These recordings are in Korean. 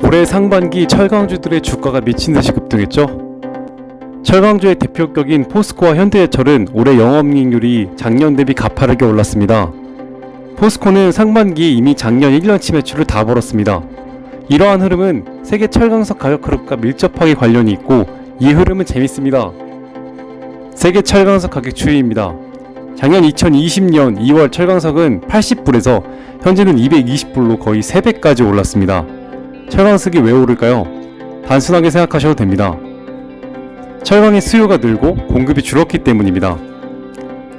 올해 상반기 철강주들의 주가가 미친듯이 급등했죠. 철강주의 대표격인 포스코와 현대해철은 올해 영업이익률이 작년 대비 가파르게 올랐습니다. 포스코는 상반기 이미 작년 1년치 매출을 다 벌었습니다. 이러한 흐름은 세계 철강석 가격 흐름과 밀접하게 관련이 있고 이 흐름은 재밌습니다. 세계 철강석 가격 추이입니다. 작년 2020년 2월 철강석은 80불에서 현재는 220불로 거의 3배까지 올랐습니다. 철강석이 왜 오를까요? 단순하게 생각하셔도 됩니다. 철강의 수요가 늘고 공급이 줄었기 때문입니다.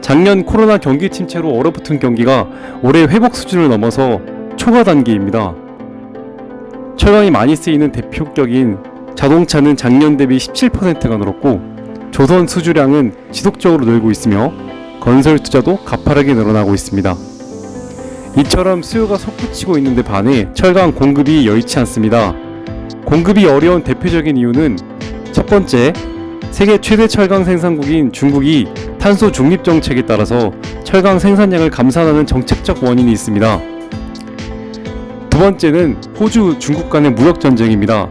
작년 코로나 경기 침체로 얼어붙은 경기가 올해 회복 수준을 넘어서 초과 단계입니다. 철강이 많이 쓰이는 대표격인 자동차는 작년 대비 17%가 늘었고 조선 수주량은 지속적으로 늘고 있으며 건설 투자도 가파르게 늘어나고 있습니다. 이처럼 수요가 솟구치고 있는데 반해 철강 공급이 여의치 않습니다. 공급이 어려운 대표적인 이유는 첫 번째, 세계 최대 철강 생산국인 중국이 탄소 중립 정책에 따라서 철강 생산량을 감산하는 정책적 원인이 있습니다. 두 번째는 호주, 중국 간의 무역 전쟁입니다.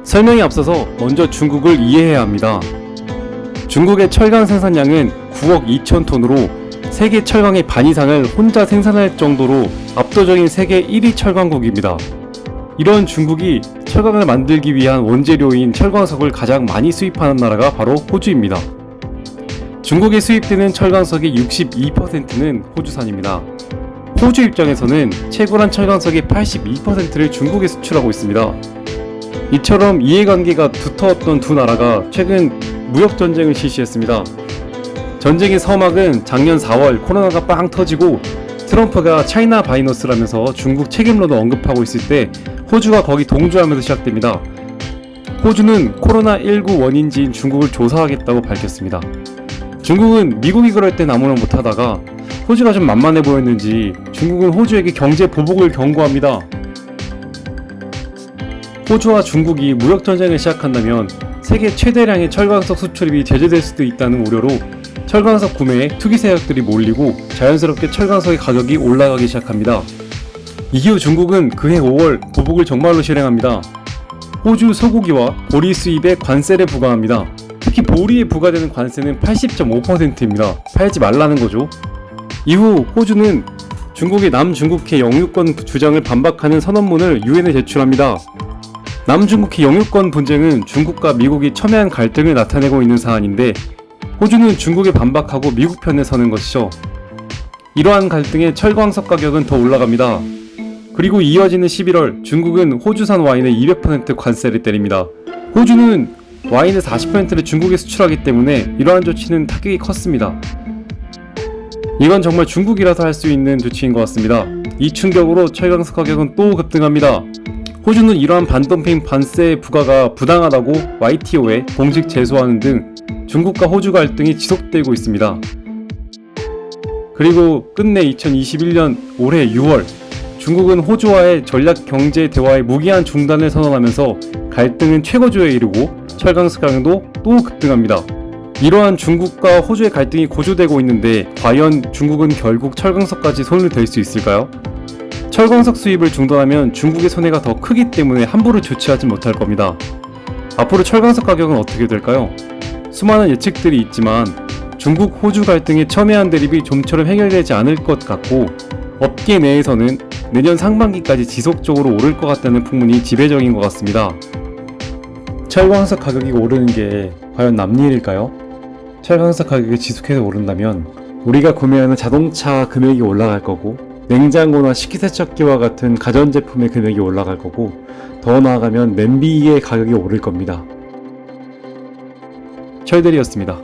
설명에 앞서서 먼저 중국을 이해해야 합니다. 중국의 철강 생산량은 9억 2천 톤으로 세계 철강의 반 이상을 혼자 생산할 정도로 압도적인 세계 1위 철강국입니다. 이런 중국이 철강을 만들기 위한 원재료인 철광석을 가장 많이 수입하는 나라가 바로 호주입니다. 중국에 수입되는 철광석의 62%는 호주산입니다. 호주 입장에서는 채굴한 철광석의 82%를 중국에 수출하고 있습니다. 이처럼 이해관계가 두터웠던 두 나라가 최근 무역전쟁을 실시했습니다. 전쟁의 서막은 작년 4월 코로나가 빵 터지고 트럼프가 차이나 바이너스라면서 중국 책임론을 언급하고 있을 때 호주가 거기 동조하면서 시작됩니다. 호주는 코로나19 원인지인 중국을 조사하겠다고 밝혔습니다. 중국은 미국이 그럴 땐 아무나 못하다가 호주가 좀 만만해 보였는지 중국은 호주에게 경제 보복을 경고합니다. 호주와 중국이 무역전쟁을 시작한다면 세계 최대량의 철광석 수출입이 제재될 수도 있다는 우려로 철광석 구매에 투기 세력들이 몰리고 자연스럽게 철광석의 가격이 올라가기 시작합니다. 이후 중국은 그해 5월 보복을 정말로 실행합니다. 호주 소고기와 보리 수입에 관세를 부과합니다. 특히 보리에 부과되는 관세는 80.5%입니다. 팔지 말라는 거죠. 이후 호주는 중국의 남중국해 영유권 주장을 반박하는 선언문을 유엔에 제출합니다. 남중국해 영유권 분쟁은 중국과 미국이 첨예한 갈등을 나타내고 있는 사안인데 호주는 중국에 반박하고 미국 편에 서는 것이죠. 이러한 갈등에 철광석 가격은 더 올라갑니다. 그리고 이어지는 11월 중국은 호주산 와인에 200% 관세를 때립니다. 호주는 와인의 40%를 중국에 수출하기 때문에 이러한 조치는 타격이 컸습니다. 이건 정말 중국이라서 할 수 있는 조치인 것 같습니다. 이 충격으로 철광석 가격은 또 급등합니다. 호주는 이러한 반덤핑 관세 부과가 부당하다고 WTO에 공식 제소하는 등 중국과 호주 갈등이 지속되고 있습니다. 그리고 끝내 2021년 올해 6월 중국은 호주와의 전략 경제 대화의 무기한 중단을 선언하면서 갈등은 최고조에 이르고 철강석 가격도 또 급등합니다. 이러한 중국과 호주의 갈등이 고조되고 있는데 과연 중국은 결국 철강석까지 손을 댈 수 있을까요? 철광석 수입을 중단하면 중국의 손해가 더 크기 때문에 함부로 조치하지 못할 겁니다. 앞으로 철광석 가격은 어떻게 될까요? 수많은 예측들이 있지만 중국, 호주 갈등의 첨예한 대립이 좀처럼 해결되지 않을 것 같고 업계 내에서는 내년 상반기까지 지속적으로 오를 것 같다는 풍문이 지배적인 것 같습니다. 철광석 가격이 오르는 게 과연 남일일까요? 철광석 가격이 지속해서 오른다면 우리가 구매하는 자동차 금액이 올라갈 거고 냉장고나 식기세척기와 같은 가전제품의 금액이 올라갈 거고 더 나아가면 냄비의 가격이 오를 겁니다. 철들이었습니다.